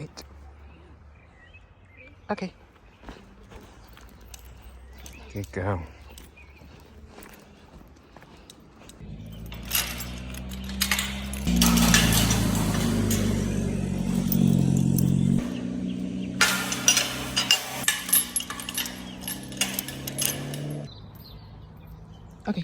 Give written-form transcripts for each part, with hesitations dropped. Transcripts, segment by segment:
Wait. Okay. Good girl. Okay.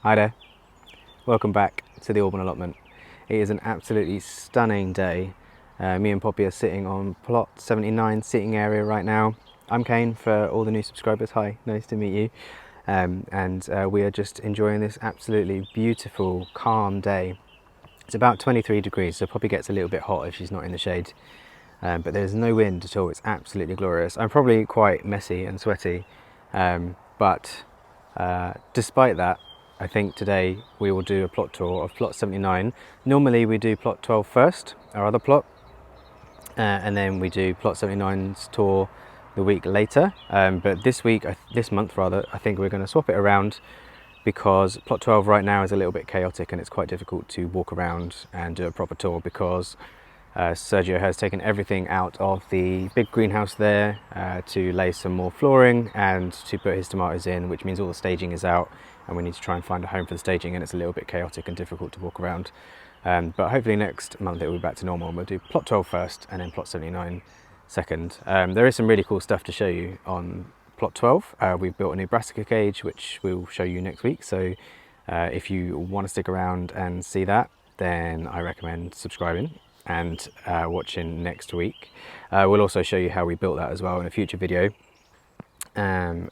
Hi there, welcome back to the Alban allotment. It is an absolutely stunning day. Me and Poppy are sitting on plot 79 sitting area right now. I'm Kane for all the new subscribers. Hi, nice to meet you. We are just enjoying this absolutely beautiful, calm day. It's about 23 degrees, so Poppy gets a little bit hot if she's not in the shade. But there's no wind at all. It's absolutely glorious. I'm probably quite messy and sweaty, but despite that, I think today we will do a plot tour of plot 79. Normally we do plot 12 first, our other plot, and then we do plot 79's tour the week later. But this month rather, I think we're going to swap it around because plot 12 right now is a little bit chaotic and it's quite difficult to walk around and do a proper tour because Sergio has taken everything out of the big greenhouse there to lay some more flooring and to put his tomatoes in, which means all the staging is out and we need to try and find a home for the staging, and it's a little bit chaotic and difficult to walk around. But hopefully next month it will be back to normal and we'll do plot 12 first and then plot 79 second. There is some really cool stuff to show you on plot 12. We've built a new brassica cage which we'll show you next week, so if you want to stick around and see that, then I recommend subscribing and watching next week. We'll also show you how we built that as well in a future video. And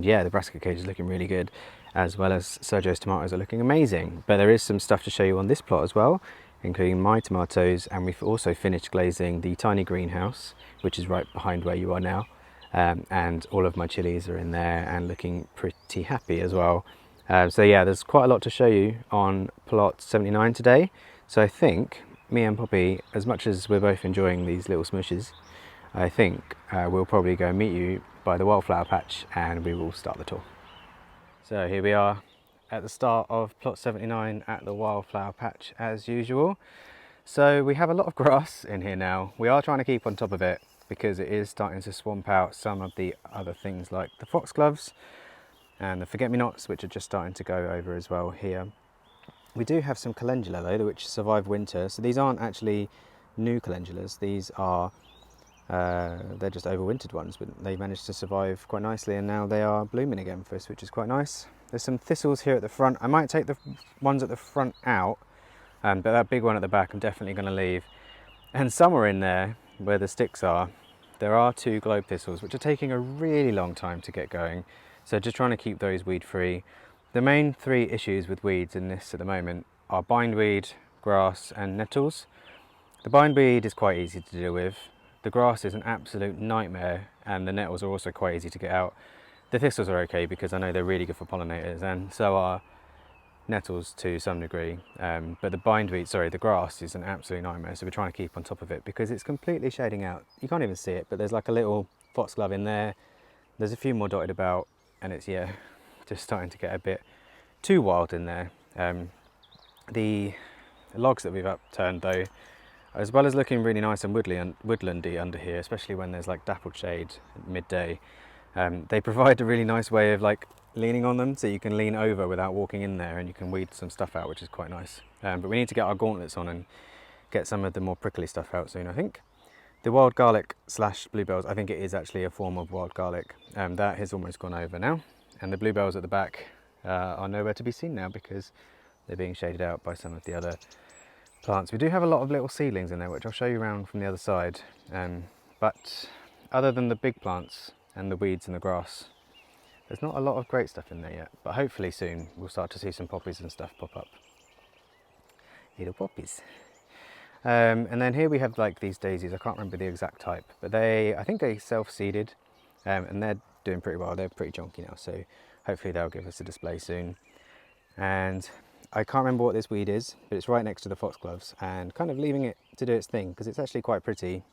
yeah, the brassica cage is looking really good, as well as Sergio's tomatoes are looking amazing. But there is some stuff to show you on this plot as well, including my tomatoes, and we've also finished glazing the tiny greenhouse, which is right behind where you are now. And all of my chilies are in there and looking pretty happy as well. So yeah, there's quite a lot to show you on plot 79 today. So I think me and Poppy, as much as we're both enjoying these little smooshes, I think we'll probably go meet you by the wildflower patch and we will start the tour. So here we are at the start of plot 79 at the wildflower patch as usual. So we have a lot of grass in here now. We are trying to keep on top of it because it is starting to swamp out some of the other things like the foxgloves and the forget-me-nots, which are just starting to go over as well here. We do have some calendula though, which survive winter. So these aren't actually new calendulas. These are, they're just overwintered ones, but they managed to survive quite nicely and now they are blooming again for us, which is quite nice. There's some thistles here at the front. I might take the ones at the front out, but that big one at the back I'm definitely going to leave. And somewhere in there, where the sticks are, there are two globe thistles, which are taking a really long time to get going. So just trying to keep those weed free. The main three issues with weeds in this at the moment are bindweed, grass and nettles. The bindweed is quite easy to deal with. The grass is an absolute nightmare and the nettles are also quite easy to get out. The thistles are okay because I know they're really good for pollinators, and so are nettles to some degree. But the grass is an absolute nightmare, so we're trying to keep on top of it because it's completely shading out. You can't even see it, but there's like a little foxglove in there. There's a few more dotted about and it's, yeah, just starting to get a bit too wild in there. The logs that we've upturned though, as well as looking really nice and woodlandy under here, especially when there's like dappled shade at midday, they provide a really nice way of like leaning on them, so you can lean over without walking in there and you can weed some stuff out, which is quite nice. But we need to get our gauntlets on and get some of the more prickly stuff out soon, I think. The wild garlic / bluebells, I think it is actually a form of wild garlic, that has almost gone over now, and the bluebells at the back are nowhere to be seen now because they're being shaded out by some of the other plants. We do have a lot of little seedlings in there, which I'll show you around from the other side, but other than the big plants and the weeds and the grass, there's not a lot of great stuff in there yet, but hopefully soon we'll start to see some poppies and stuff pop up. Little poppies. And then here we have like these daisies. I can't remember the exact type, but I think they self-seeded and they're doing pretty well. They're pretty chunky now, so hopefully they'll give us a display soon. And I can't remember what this weed is, but it's right next to the foxgloves, and kind of leaving it to do its thing because it's actually quite pretty.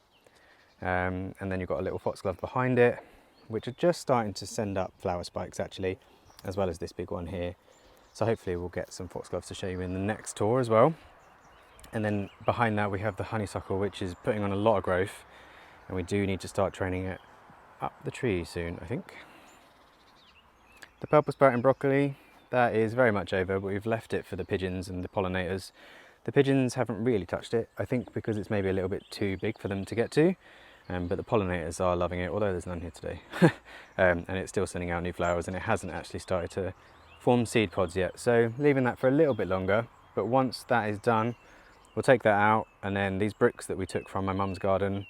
And then you've got a little foxglove behind it, which are just starting to send up flower spikes actually, as well as this big one here. So hopefully we'll get some foxgloves to show you in the next tour as well. And then behind that we have the honeysuckle, which is putting on a lot of growth, and we do need to start training it up the tree soon, I think. The purple sprouting broccoli, that is very much over, but we've left it for the pigeons and the pollinators. The pigeons haven't really touched it, I think because it's maybe a little bit too big for them to get to, but the pollinators are loving it, although there's none here today. And it's still sending out new flowers, and it hasn't actually started to form seed pods yet, so leaving that for a little bit longer. But once that is done, we'll take that out, and then these bricks that we took from my mum's garden,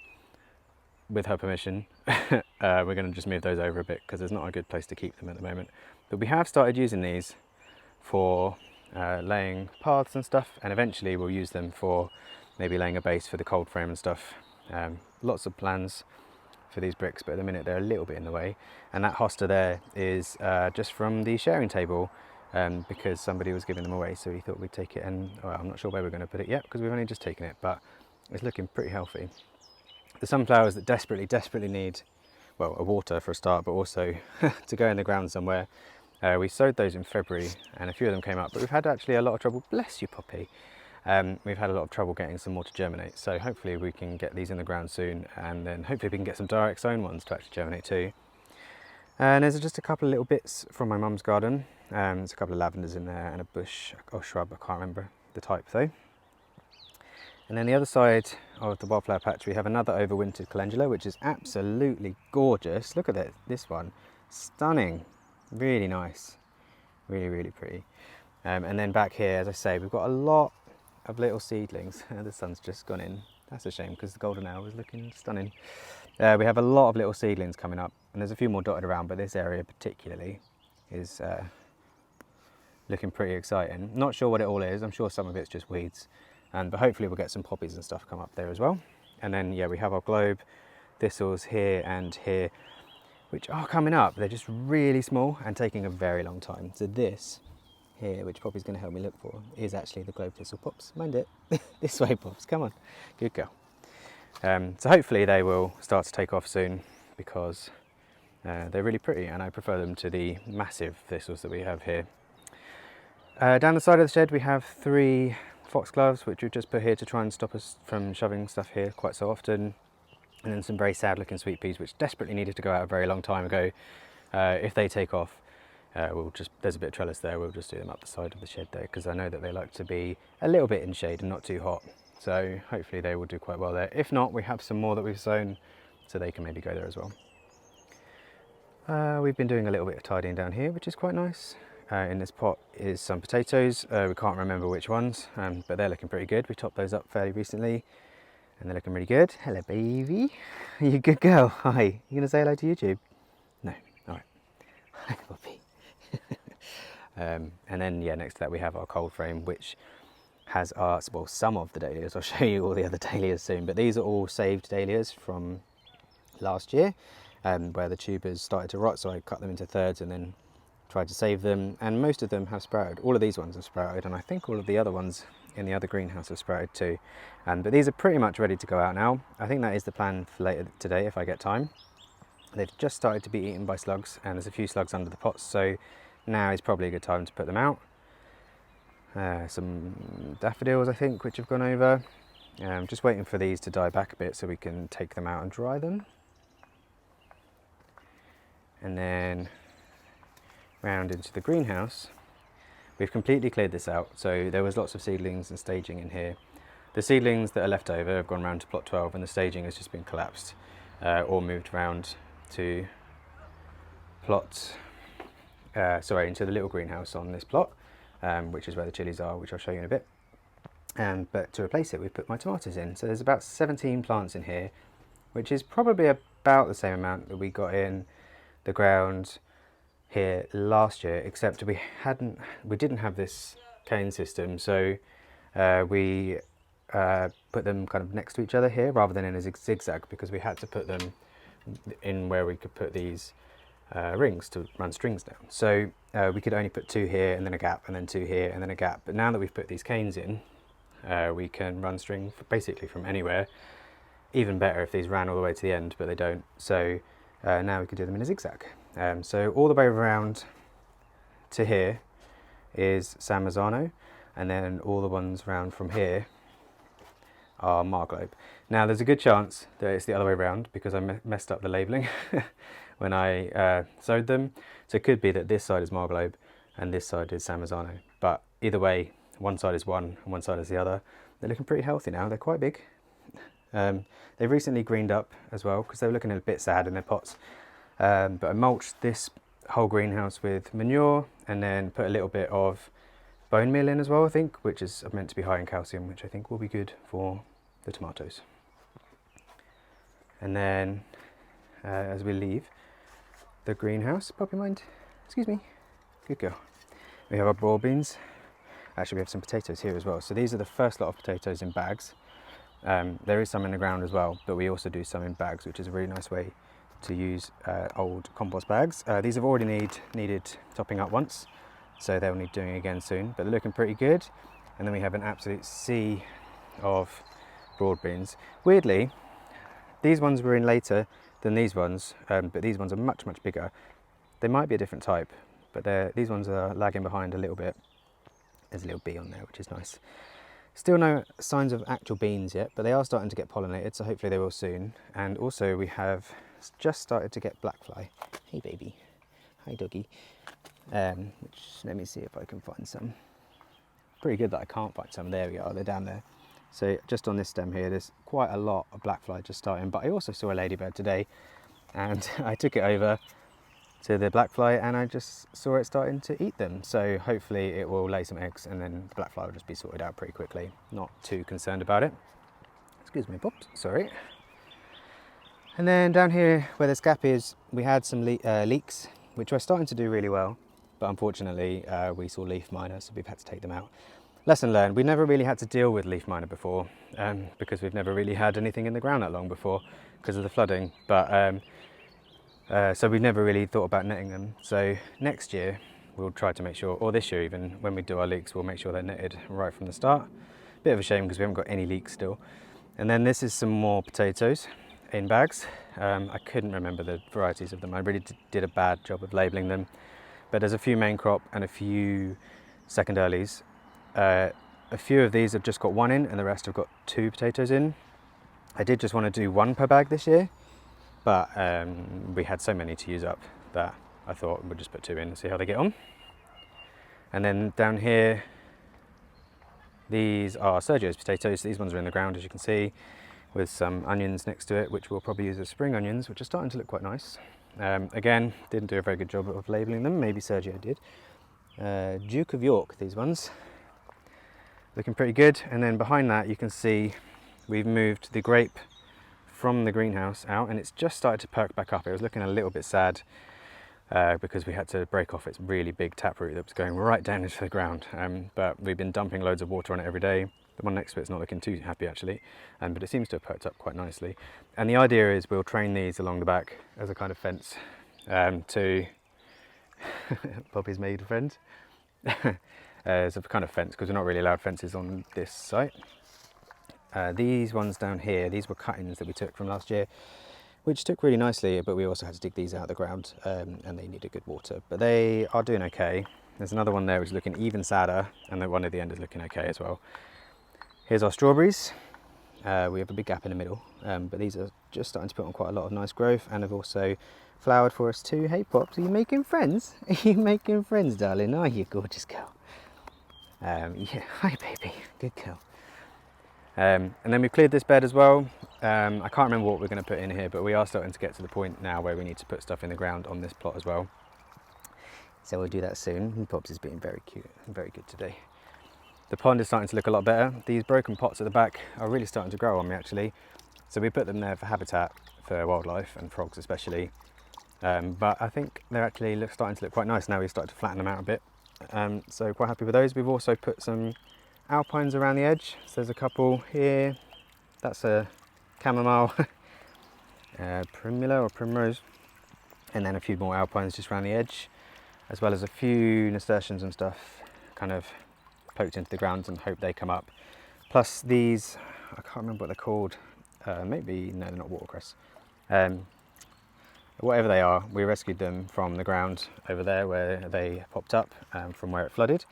with her permission, we're going to just move those over a bit because there's not a good place to keep them at the moment. But we have started using these for laying paths and stuff, and eventually we'll use them for maybe laying a base for the cold frame and stuff. Lots of plans for these bricks, but at the minute they're a little bit in the way. And that hosta there is just from the sharing table, because somebody was giving them away, so we thought we'd take it. And well, I'm not sure where we're going to put it yet because we've only just taken it, but it's looking pretty healthy. The sunflowers that desperately need, well, a water for a start, but also to go in the ground somewhere. We sowed those in February and a few of them came up, but we've had actually a lot of trouble, bless you Poppy, we've had a lot of trouble getting some more to germinate, so hopefully we can get these in the ground soon, and then hopefully we can get some direct sown ones to actually germinate too. And there's just a couple of little bits from my mum's garden. There's a couple of lavenders in there and a bush or shrub, I can't remember the type though. And then the other side of the wildflower patch we have another overwintered calendula, which is absolutely gorgeous. Look at that, this one, stunning, really nice, really pretty. And then back here, as I say, we've got a lot of little seedlings. The sun's just gone in, that's a shame because the golden hour was looking stunning. We have a lot of little seedlings coming up, and there's a few more dotted around, but this area particularly is looking pretty exciting. Not sure what it all is, I'm sure some of it's just weeds. But hopefully we'll get some poppies and stuff come up there as well. And then yeah, we have our globe thistles here and here, which are coming up. They're just really small and taking a very long time. So this here, which Poppy's going to help me look for, is actually the globe thistle. Pops, mind it. This way, Pops, come on, good girl. So hopefully they will start to take off soon, because they're really pretty and I prefer them to the massive thistles that we have here. Down the side of the shed we have 3 foxgloves, which we've just put here to try and stop us from shoving stuff here quite so often. And then some very sad looking sweet peas, which desperately needed to go out a very long time ago. If they take off, there's a bit of trellis there, we'll just do them up the side of the shed there, because I know that they like to be a little bit in shade and not too hot. So hopefully they will do quite well there. If not, we have some more that we've sown, so they can maybe go there as well. We've been doing a little bit of tidying down here, which is quite nice. In this pot is some potatoes. We can't remember which ones, but they're looking pretty good. We topped those up fairly recently and they're looking really good. Hello baby, are you a good girl? Hi, you gonna say hello to YouTube? No, all right. Hi Poppy. And then yeah, next to that we have our cold frame, which has our, well, some of the dahlias. I'll show you all the other dahlias soon, but these are all saved dahlias from last year, where the tubers started to rot, so I cut them into thirds and then tried to save them, and most of them have sprouted. All of these ones have sprouted, and I think all of the other ones in the other greenhouse have sprouted too. But these are pretty much ready to go out now. I think that is the plan for later today if I get time. They've just started to be eaten by slugs, and there's a few slugs under the pots, so now is probably a good time to put them out. Some daffodils I think, which have gone over. Just waiting for these to die back a bit so we can take them out and dry them. And then round into the greenhouse, we've completely cleared this out, so there was lots of seedlings and staging in here. The seedlings that are left over have gone round to plot 12, and the staging has just been collapsed or moved round to plot, into the little greenhouse on this plot, which is where the chilies are, which I'll show you in a bit. But to replace it, we've put my tomatoes in. So there's about 17 plants in here, which is probably about the same amount that we got in the ground here last year, except we didn't have this Kane system, so we put them kind of next to each other here rather than in a zigzag, because we had to put them in where we could put these rings to run strings down. So we could only put 2 here and then a gap, and then 2 here and then a gap. But now that we've put these canes in, we can run string basically from anywhere. Even better if these ran all the way to the end, but they don't. So now we could do them in a zigzag. So all the way around to here is San Marzano, and then all the ones round from here are Marglobe. Now there's a good chance that it's the other way around because I messed up the labelling when I sewed them. So it could be that this side is Marglobe and this side is San Marzano. But either way, one side is one and one side is the other. They're looking pretty healthy now, they're quite big. They've recently greened up as well because they were looking a bit sad in their pots. But I mulched this whole greenhouse with manure and then put a little bit of bone meal in as well, I think, which is meant to be high in calcium, which I think will be good for the tomatoes. And then as we leave the greenhouse, Poppy, mind, excuse me, good girl. We have our broad beans. Actually, we have some potatoes here as well. So these are the first lot of potatoes in bags. There is some in the ground as well, but we also do some in bags, which is a really nice way to use old compost bags. These have already needed topping up once, so they'll need doing again soon, but they're looking pretty good. And then we have an absolute sea of broad beans. Weirdly, these ones were in later than these ones, but these ones are much, much bigger. They might be a different type, but these ones are lagging behind a little bit. There's a little bee on there, which is nice. Still no signs of actual beans yet, but they are starting to get pollinated, so hopefully they will soon. And also we have just started to get black fly. Hey baby, hi doggy. Which, let me see if I can find some. Pretty good that I can't find some. There we are, they're down there. So just on this stem here, there's quite a lot of black fly just starting, but I also saw a ladybird today and I took it over to the black fly and I just saw it starting to eat them. So hopefully it will lay some eggs and then the black fly will just be sorted out pretty quickly. Not too concerned about it. Excuse me, Pops, sorry. And then down here where this gap is, we had some leeks, which were starting to do really well, but unfortunately we saw leaf miner, so we've had to take them out. Lesson learned, we never really had to deal with leaf miner before because we've never really had anything in the ground that long before because of the flooding. But so we've never really thought about netting them. So next year we'll try to make sure, or this year even, when we do our leeks, we'll make sure they're netted right from the start. Bit of a shame because we haven't got any leeks still. And then this is some more potatoes in bags. I couldn't remember the varieties of them. I really did a bad job of labelling them. But there's a few main crop and a few second earlies. A few of these have just got 1 in and the rest have got 2 potatoes in. I did just want to do 1 per bag this year, but we had so many to use up that I thought we'd just put 2 in and see how they get on. And then down here, these are Sergio's potatoes. These ones are in the ground, as you can see, with some onions next to it, which we'll probably use as spring onions, which are starting to look quite nice. Again, didn't do a very good job of labelling them. Maybe Sergio did. Duke of York, these ones. Looking pretty good. And then behind that, you can see we've moved the grape from the greenhouse out, and it's just started to perk back up. It was looking a little bit sad because we had to break off its really big taproot that was going right down into the ground. But we've been dumping loads of water on it every day. The one next to it's not looking too happy actually, but it seems to have perked up quite nicely. And the idea is we'll train these along the back as a kind of fence to Poppy's made a friend. As a kind of fence, because we're not really allowed fences on this site. These ones down here, these were cuttings that we took from last year, which took really nicely, but we also had to dig these out of the ground and they needed good water. But they are doing okay. There's another one there which is looking even sadder, and the one at the end is looking okay as well. Here's our strawberries. We have a big gap in the middle, but these are just starting to put on quite a lot of nice growth and have also flowered for us too. Hey Pops, are you making friends? Are you making friends, darling? Are you, gorgeous girl? Yeah, hi baby, good girl. And then we've cleared this bed as well. I can't remember what we're going to put in here, but we are starting to get to the point now where we need to put stuff in the ground on this plot as well. So we'll do that soon. And Pops is being very cute and very good today. The pond is starting to look a lot better. These broken pots at the back are really starting to grow on me actually. So we put them there for habitat for wildlife and frogs especially. But I think they're actually starting to look quite nice now. We've started to flatten them out a bit. So quite happy with those. We've also put some alpines around the edge. So there's a couple here. That's a chamomile. primula or primrose, and then a few more alpines just around the edge, as well as a few nasturtiums and stuff kind of poked into the ground and hope they come up. Plus these, I can't remember what they're called, maybe, no, they're not watercress. Whatever they are, we rescued them from the ground over there where they popped up from where it flooded,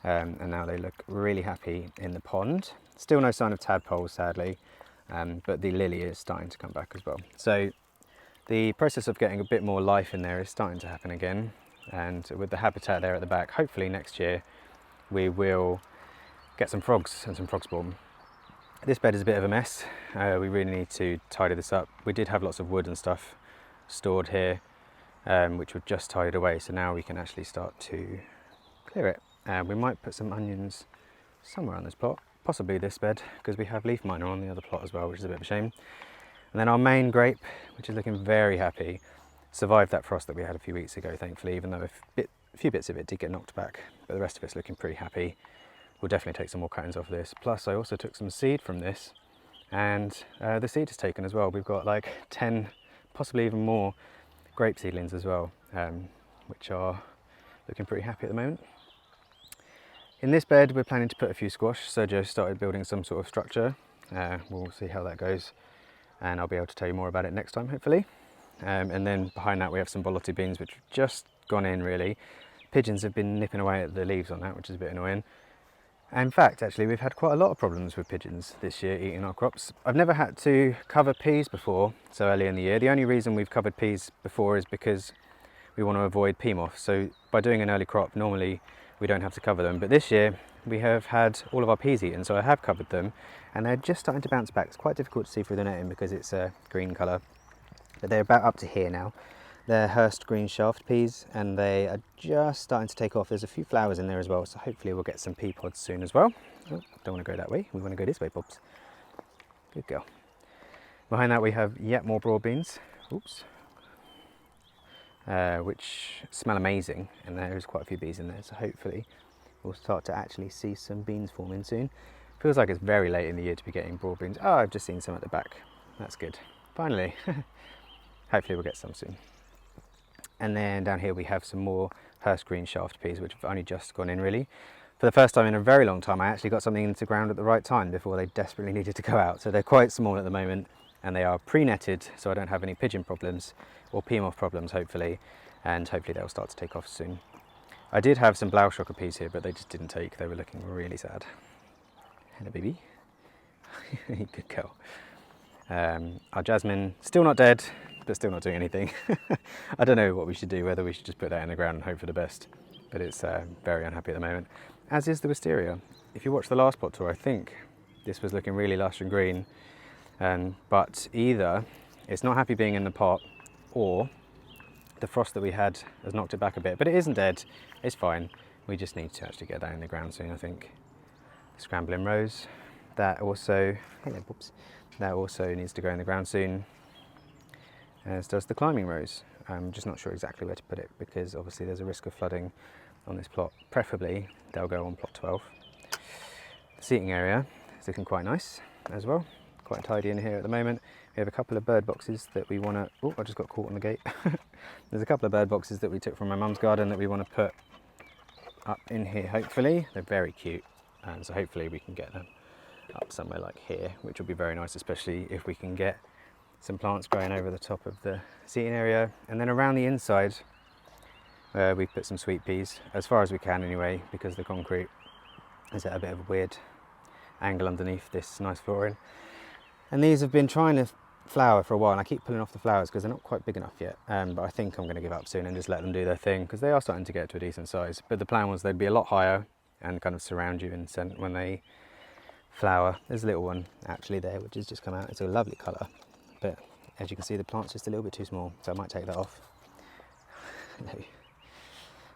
and now they look really happy in the pond. Still no sign of tadpoles, sadly, but the lily is starting to come back as well. So the process of getting a bit more life in there is starting to happen again, and with the habitat there at the back, hopefully next year we will get some frogs and some frog spawn. This bed is a bit of a mess. We really need to tidy this up. We did have lots of wood and stuff stored here, which were just tidied away, so now we can actually start to clear it. We might put some onions somewhere on this plot, possibly this bed, because we have leaf miner on the other plot as well, which is a bit of a shame. And then our main grape, which is looking very happy, survived that frost that we had a few weeks ago, thankfully, even though a few bits of it did get knocked back, but the rest of it's looking pretty happy. We'll definitely take some more cuttings off this. Plus I also took some seed from this, and the seed is taken as well. We've got like 10, possibly even more grape seedlings as well, which are looking pretty happy at the moment. In this bed we're planning to put a few squash. Sergio started building some sort of structure. We'll see how that goes, and I'll be able to tell you more about it next time, hopefully. And then behind that we have some bolete beans, which have just gone in really. Pigeons have been nipping away at the leaves on that, which is a bit annoying. In fact, actually, we've had quite a lot of problems with pigeons this year eating our crops. I've never had to cover peas before so early in the year. The only reason we've covered peas before is because we want to avoid pea moth. So by doing an early crop, normally we don't have to cover them. But this year we have had all of our peas eaten, so I have covered them, and they're just starting to bounce back. It's quite difficult to see through the netting because it's a green colour, but they're about up to here now. They're Hurst green shaft peas, and they are just starting to take off. There's a few flowers in there as well, so hopefully we'll get some pea pods soon as well. Oh, don't want to go that way, we want to go this way, Pops. Good girl. Behind that we have yet more broad beans, oops, which smell amazing, and there's quite a few bees in there, so hopefully we'll start to actually see some beans forming soon. Feels like it's very late in the year to be getting broad beans. Oh, I've just seen some at the back, that's good. Finally, hopefully we'll get some soon. And then down here we have some more Hurst green shaft peas, which have only just gone in really. For the first time in a very long time, I actually got something into ground at the right time before they desperately needed to go out. So they're quite small at the moment, and they are pre-netted, so I don't have any pigeon problems or pea moth problems, hopefully, and hopefully they'll start to take off soon. I did have some Blauschocker peas here, but they just didn't take. They were looking really sad. Hello, baby. Good girl. Our jasmine, still not dead, but still not doing anything. I don't know what we should do, whether we should just put that in the ground and hope for the best, but it's very unhappy at the moment, as is the wisteria. If you watched the last pot tour, I think this was looking really lush and green, but either it's not happy being in the pot, or the frost that we had has knocked it back a bit. But it isn't dead, it's fine. We just need to actually get that in the ground soon, I think. The scrambling rose, that also, hello, whoops, that also needs to go in the ground soon, as does the climbing rose. I'm just not sure exactly where to put it, because obviously there's a risk of flooding on this plot. Preferably they'll go on plot 12. The seating area is looking quite nice as well, quite tidy in here at the moment. We have a couple of bird boxes that we want to, oh, I just got caught on the gate. There's a couple of bird boxes that we took from my mum's garden that we want to put up in here, hopefully. They're very cute, and so hopefully we can get them up somewhere like here, which will be very nice, especially if we can get some plants growing over the top of the seating area. And then around the inside, we've put some sweet peas, as far as we can anyway, because the concrete is at a bit of a weird angle underneath this nice flooring. And these have been trying to flower for a while, and I keep pulling off the flowers because they're not quite big enough yet, but I think I'm going to give up soon and just let them do their thing, because they are starting to get to a decent size. But the plan was they'd be a lot higher and kind of surround you in scent when they flower. There's a little one actually there which has just come out. It's a lovely colour, but as you can see the plant's just a little bit too small, so I might take that off.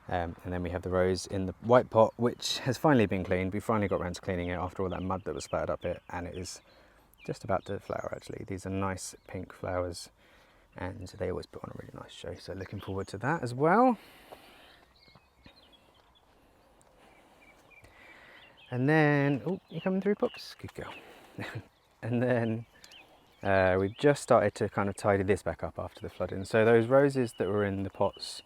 And then we have the rose in the white pot, which has finally been cleaned. We finally got around to cleaning it after all that mud that was splattered up it, and it is just about to flower actually. These are nice pink flowers, and they always put on a really nice show, so looking forward to that as well. And then, oh, you coming through, Pops? Good girl. And then we've just started to kind of tidy this back up after the flooding. So those roses that were in the pots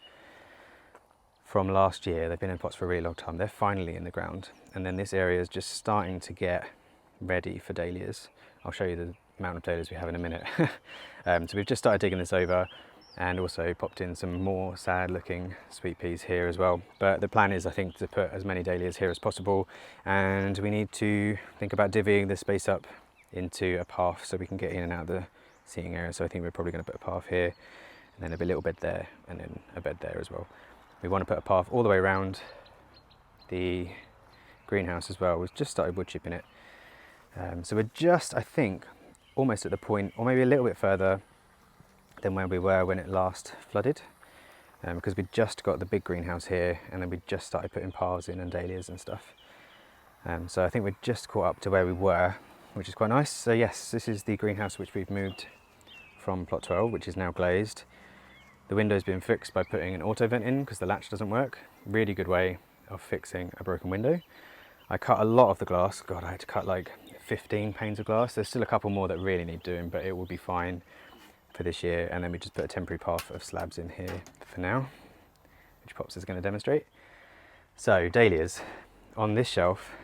from last year, they've been in pots for a really long time, they're finally in the ground. And then this area is just starting to get ready for dahlias. I'll show you the amount of dahlias we have in a minute. So we've just started digging this over, and also popped in some more sad looking sweet peas here as well. But the plan is, I think, to put as many dahlias here as possible, and we need to think about divvying this space up into a path so we can get in and out of the seating area. So I think we're probably going to put a path here, and then a little bed there, and then a bed there as well. We want to put a path all the way around the greenhouse as well. We've just started wood chipping it. So we're just, I think, almost at the point, or maybe a little bit further than where we were when it last flooded, because we just got the big greenhouse here, and then we just started putting paths in and dahlias and stuff. So I think we're just caught up to where we were, which is quite nice. So yes, this is the greenhouse which we've moved from plot 12, which is now glazed. The window's been fixed by putting an auto vent in because the latch doesn't work. Really good way of fixing a broken window. I cut a lot of the glass. God, I had to cut like 15 panes of glass. There's still a couple more that really need doing, but it will be fine for this year. And then we just put a temporary path of slabs in here for now, which Pops is going to demonstrate. So dahlias on this shelf,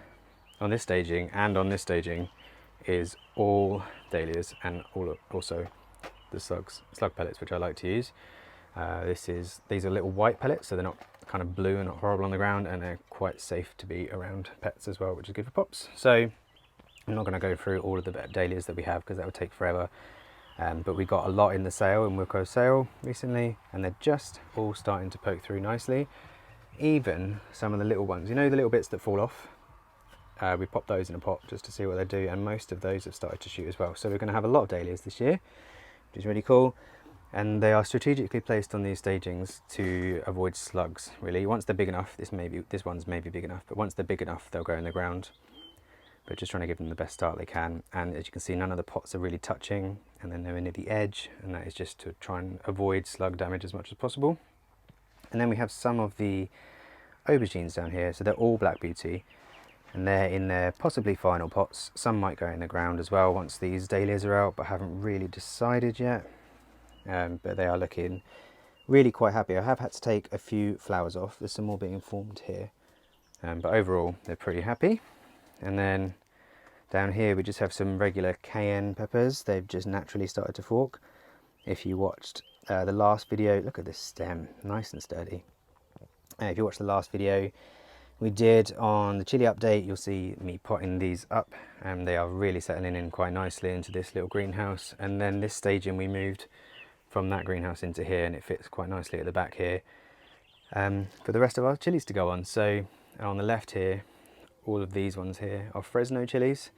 on this staging, and on this staging is all dahlias, and also the slug pellets, which I like to use. These are little white pellets, so they're not kind of blue and not horrible on the ground, and they're quite safe to be around pets as well, which is good for Pops. So I'm not going to go through all of the dahlias that we have because that would take forever. But we got a lot in the sale, in Wilko's sale recently, and they're just all starting to poke through nicely. Even some of the little ones, you know, the little bits that fall off, we popped those in a pot just to see what they do, and most of those have started to shoot as well. So we're going to have a lot of dahlias this year, which is really cool. And they are strategically placed on these stagings to avoid slugs, really. Once they're big enough, this one's maybe big enough, but once they're big enough, they'll go in the ground. But just trying to give them the best start they can. And as you can see, none of the pots are really touching, and then they're near the edge, and that is just to try and avoid slug damage as much as possible. And then we have some of the aubergines down here, so they're all Black Beauty, and they're in their possibly final pots. Some might go in the ground as well once these dahlias are out, but haven't really decided yet. But they are looking really quite happy. I have had to take a few flowers off. There's some more being formed here, but overall they're pretty happy. And then down here we just have some regular cayenne peppers. They've just naturally started to fork. If you watched the last video, look at this stem, nice and sturdy. If you watched the last video we did on the chili update, you'll see me potting these up, and they are really settling in quite nicely into this little greenhouse. And then this staging we moved from that greenhouse into here, and it fits quite nicely at the back here for the rest of our chilies to go on. So on the left here, all of these ones here are Fresno chilies,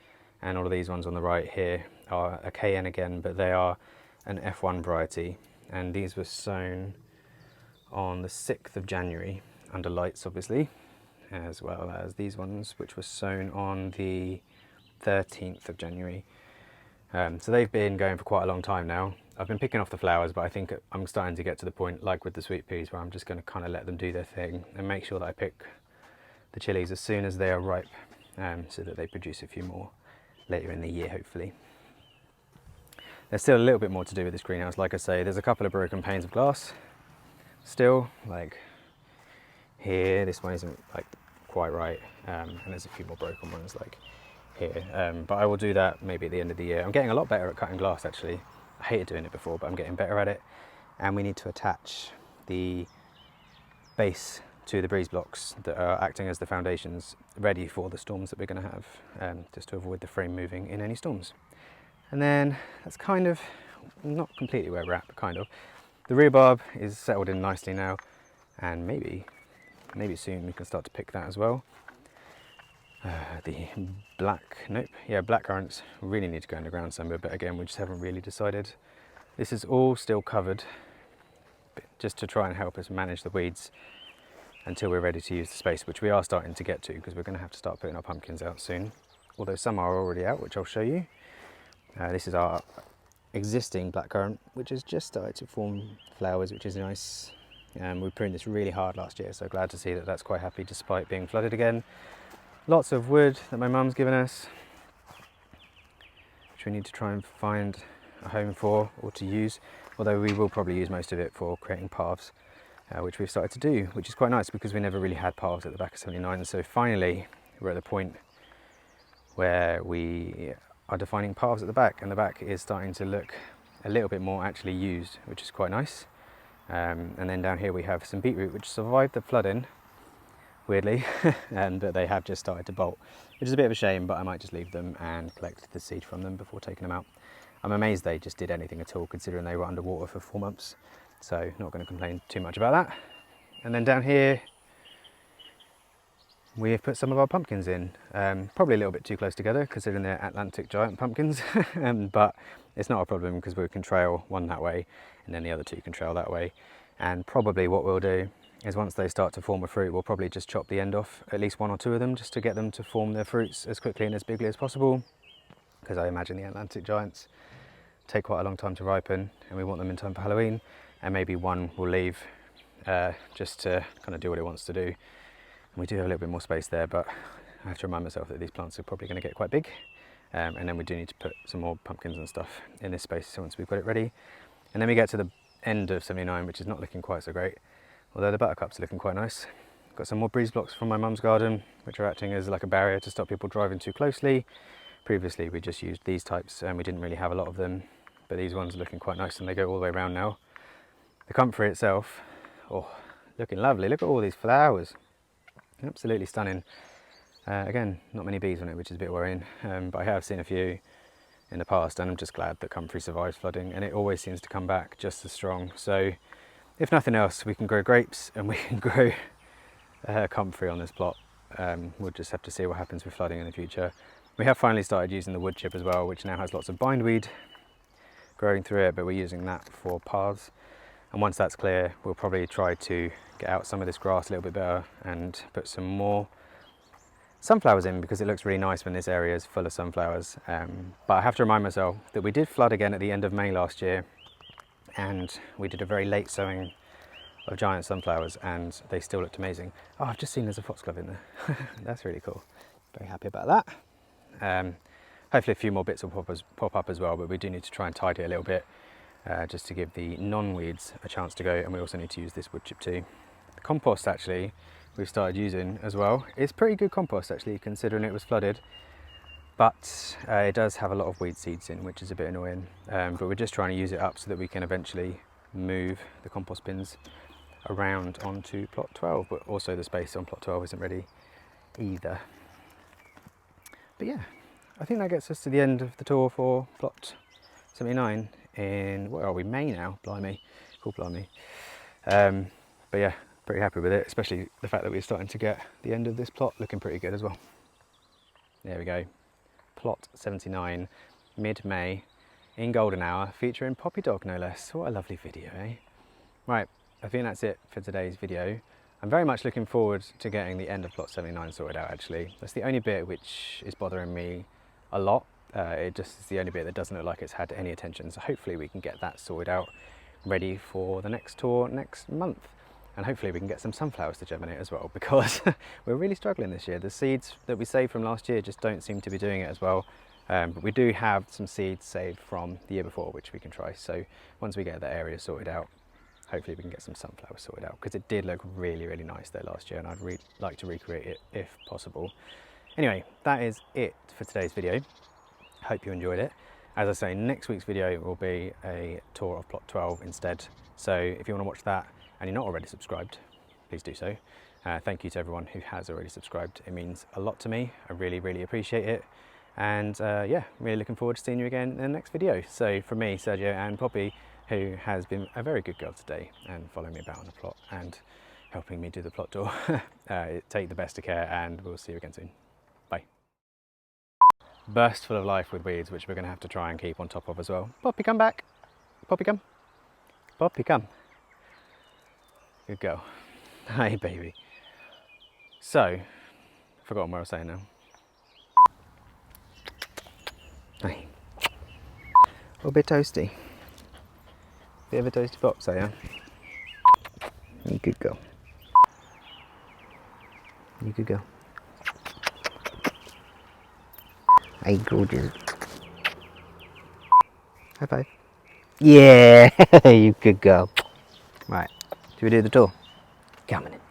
and all of these ones on the right here are a cayenne again, but they are an F1 variety, and these were sown on the 6th of January under lights, obviously, as well as these ones which were sown on the 13th of January. So they've been going for quite a long time now. I've been picking off the flowers, but I think I'm starting to get to the point, like with the sweet peas, where I'm just going to kind of let them do their thing and make sure that I pick the chilies as soon as they are ripe, so that they produce a few more later in the year, hopefully. There's still a little bit more to do with this greenhouse. Like I say, there's a couple of broken panes of glass still, like here. This one isn't like quite right, and there's a few more broken ones like here, but I will do that maybe at the end of the year. I'm getting a lot better at cutting glass, actually. I hated doing it before, but I'm getting better at it. And we need to attach the base to the breeze blocks that are acting as the foundations, ready for the storms that we're going to have, just to avoid the frame moving in any storms. And then that's kind of not completely where we're at, but kind of. The rhubarb is settled in nicely now, and maybe soon we can start to pick that as well. The black currants really need to go underground somewhere, but again, we just haven't really decided. This is all still covered, just to try and help us manage the weeds until we're ready to use the space, which we are starting to get to, because we're going to have to start putting our pumpkins out soon, although some are already out, which I'll show you. This is our existing blackcurrant, which has just started to form flowers, which is nice. We pruned this really hard last year, so glad to see that that's quite happy despite being flooded again. Lots of wood that my mum's given us, which we need to try and find a home for or to use, although we will probably use most of it for creating paths, which we've started to do, which is quite nice because we never really had paths at the back of 79. So finally we're at the point where we are defining paths at the back, and the back is starting to look a little bit more actually used, which is quite nice. And then down here we have some beetroot which survived the flooding, weirdly, but they have just started to bolt, which is a bit of a shame, but I might just leave them and collect the seed from them before taking them out. I'm amazed they just did anything at all, considering they were underwater for 4 months, so not going to complain too much about that. And then down here we have put some of our pumpkins in, probably a little bit too close together considering they're Atlantic giant pumpkins, but it's not a problem because we can trail one that way and then the other two can trail that way. And probably what we'll do is once they start to form a fruit, we'll probably just chop the end off, at least 1 or 2 of them, just to get them to form their fruits as quickly and as bigly as possible, because I imagine the Atlantic giants take quite a long time to ripen and we want them in time for Halloween, and maybe one will leave just to kind of do what it wants to do. And we do have a little bit more space there, but I have to remind myself that these plants are probably going to get quite big, and then we do need to put some more pumpkins and stuff in this space once we've got it ready. And then we get to the end of 79, which is not looking quite so great, although the buttercups are looking quite nice. Got some more breeze blocks from my mum's garden, which are acting as like a barrier to stop people driving too closely. Previously we just used these types and we didn't really have a lot of them, but these ones are looking quite nice and they go all the way around now. The comfrey itself, oh, looking lovely. Look at all these flowers, absolutely stunning. Again, not many bees on it, which is a bit worrying, but I have seen a few in the past, and I'm just glad that comfrey survives flooding, and it always seems to come back just as strong. So if nothing else, we can grow grapes and we can grow comfrey on this plot. We'll just have to see what happens with flooding in the future. We have finally started using the wood chip as well, which now has lots of bindweed growing through it, but we're using that for paths. And once that's clear, we'll probably try to get out some of this grass a little bit better and put some more sunflowers in, because it looks really nice when this area is full of sunflowers. But I have to remind myself that we did flood again at the end of May last year, and we did a very late sowing of giant sunflowers and they still looked amazing. Oh, I've just seen there's a foxglove in there. That's really cool. Very happy about that. Hopefully a few more bits will pop up as well, but we do need to try and tidy it a little bit, just to give the non-weeds a chance to go, and we also need to use this wood chip too. The compost actually we've started using as well. It's pretty good compost actually, considering it was flooded, but it does have a lot of weed seeds in, which is a bit annoying, but we're just trying to use it up so that we can eventually move the compost bins around onto plot 12, but also the space on plot 12 isn't ready either. But yeah, I think that gets us to the end of the tour for plot 79 in, what are we, May now? Blimey, cool, blimey. But yeah, pretty happy with it, especially the fact that we're starting to get the end of this plot looking pretty good as well. There we go, plot 79, mid-May, in golden hour, featuring Poppy Dog no less. What a lovely video, eh? Right, I think that's it for today's video. I'm very much looking forward to getting the end of plot 79 sorted out actually. That's the only bit which is bothering me a lot. It just is the only bit that doesn't look like it's had any attention, so hopefully we can get that sorted out, ready for the next tour next month. And hopefully we can get some sunflowers to germinate as well, because we're really struggling this year. The seeds that we saved from last year just don't seem to be doing it as well. But we do have some seeds saved from the year before, which we can try. So once we get that area sorted out, hopefully we can get some sunflowers sorted out, because it did look really, really nice there last year, and I'd like to recreate it if possible. Anyway, that is it for today's video. Hope you enjoyed it. As I say, next week's video will be a tour of plot 12 instead. So if you want to watch that and you're not already subscribed, please do so. Thank you to everyone who has already subscribed. It means a lot to me. I really, really appreciate it. And yeah, really looking forward to seeing you again in the next video. So from me, Sergio and Poppy, who has been a very good girl today and following me about on the plot and helping me do the plot tour. Take the best of care, and we'll see you again soon. Bye. Burst full of life with weeds, which we're going to have to try and keep on top of as well. Poppy, come back. Poppy, come. Poppy, come. Good girl. Hi, baby. So, I've forgotten what I was saying now. Hi. A little bit toasty. Bit of a toasty box, are you? You good girl. You good girl. Hey, gorgeous. High five. Yeah, you good girl. Right, should we do the tour? Coming in.